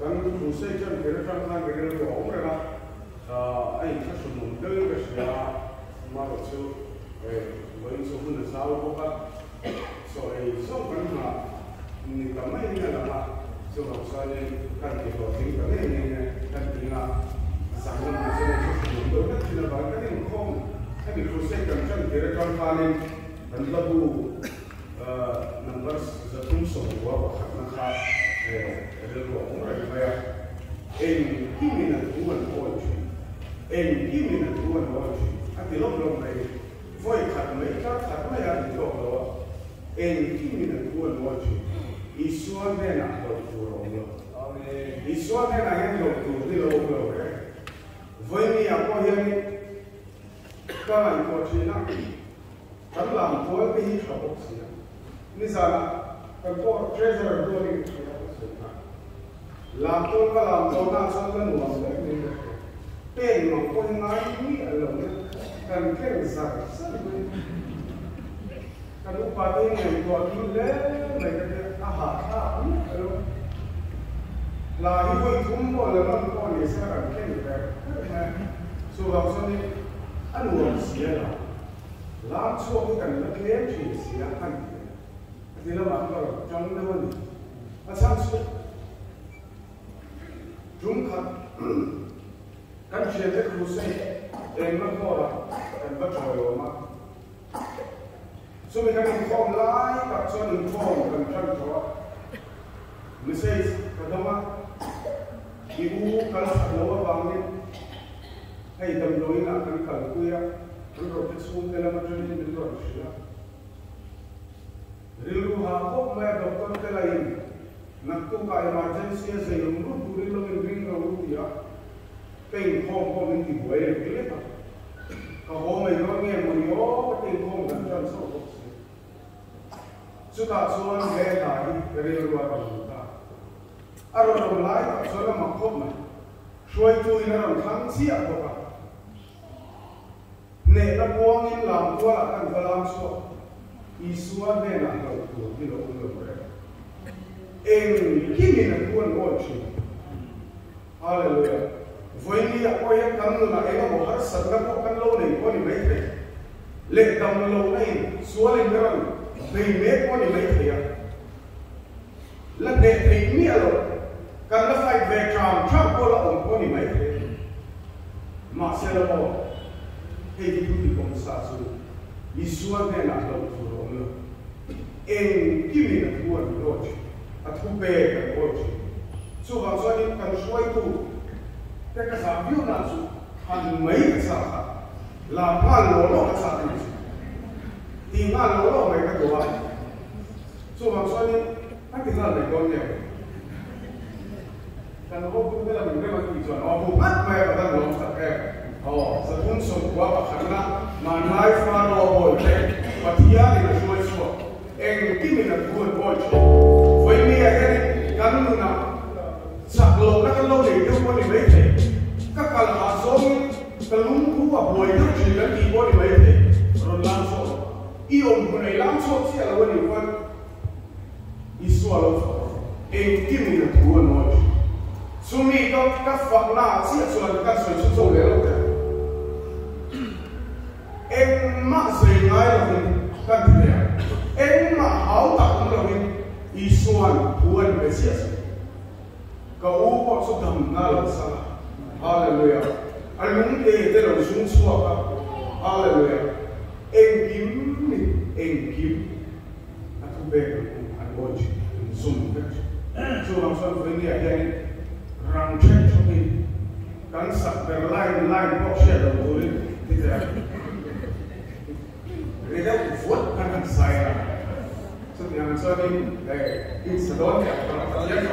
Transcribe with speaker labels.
Speaker 1: kan tu se jan kira kan kan kira ko ong ra ai ka su mun de ka sia ma ro chu với số lượng sao có các rồi số phần mà mình cảm thấy như là số học sinh nên cần phải có tính cái này cần tính là sáng hôm nay sẽ là số lượng đối với chuyên bài cái này không hay bị process cần chân thì là trong pha nên mình là bu number sẽ tung số của các nó khác để rồi cũng là như vậy em khi mình là chủ quan của chuyện em khi mình là chủ quan của chuyện anh thì lúc này voi khát mấy ăn được rồi em khi mình là cuốn vào chuyện Israel này là đầu tư rồi Israel này là những đầu tư đi lâu rồi với mình có hiện các anh có chuyện nào các làm tôi cái gì không có gì như là các có treasure tôi đi làm tôi là làm tôi là sao cái nguồn đấy mình tiền mà con nói như là kan keng sa kan upah ini buat ile mereka aha lah ibu kumpo leman ko ni sekarang keng so maksudnya anu sia lah so kan nak claim sia kan jadi lah makro jang lewan asal so jumkat kan cerita khusus em nó có là em bắt trời rồi mà số mình đang phong lái tập cho mình phong cần chân cho mình xây cái đó mà ibu cần phải nấu bằng đi hay tầm đối là cần cần quê rồi cái xuống cái làm cho mình rồi sửa rilu hapok mai doktor cái này nak tu cái emergency sẽ dùng lúc tu rilu mình bring ra lúc gì tình không có mình thì quay được cái đấy mà hôm mình có nghe một yếu tình không gần chân sâu cuộc sống chúng ta xuống nghe lại cái điều qua bằng chúng ta ở rồi đồng lái ta số là mặc khốp này xuôi chui nó làm thắng xịa của bạn nè nó buông in làm qua là cần phải làm số ý xuống nghe là đầu của cái đầu của người em khi mình là buồn ổn chuyện hallelujah với đi ở quay hết cắm là em một hết sân các bộ căn lâu này có những mấy thế lệ tầm lâu này xuống lên đó thì mét có những mấy thế là để thấy nghĩa rồi cần nó phải về tròn trong cô là ổn có những mấy thế mà sẽ là bộ thì đi thì cũng xa xôi đi xuống này là đầu thủ rồi nữa em khi mình là buồn rồi à thu về cái rồi số vào sau đi cần xoay thu cái sao biểu là số hàng mấy cái sao là ngàn lỗ cái sao này thì ngàn lỗ mấy cái đồ ăn số bằng số này anh thì là để con nhiều cái nó cũng biết là mình biết là gì rồi nó cũng mất mẹ và đang làm sao em sẽ cũng sống qua và khả năng mà nói pha đồ bồi lên và thì thì là xuôi xuôi em khi mình là buồn bồi với mình cái cắn luôn nào sạc lồng các lâu để yêu con thì mấy thế các bạn hạ giống cái lúng cú và bồi nước chỉ là đi con thì mấy thế rồi làm số yêu con này làm số chỉ là con thì con Isu alo em kim ni tu noi sumi các phật na chỉ là các sự xuất rồi đấy em mà gì ngay là mình các thứ này em mà hảo tặng là mình Isu an tuan về gì kau có số đầm na là sao hallelujah anh muốn để là xuống xuống cả hallelujah em kim anh thu về anh bồi dùng cái số làm sao với người này răng check cho mình cắn sạc cái line box share đầu rồi thì thế người ta vượt anh sai là số nhà mình cho mình để in sửa đổi cái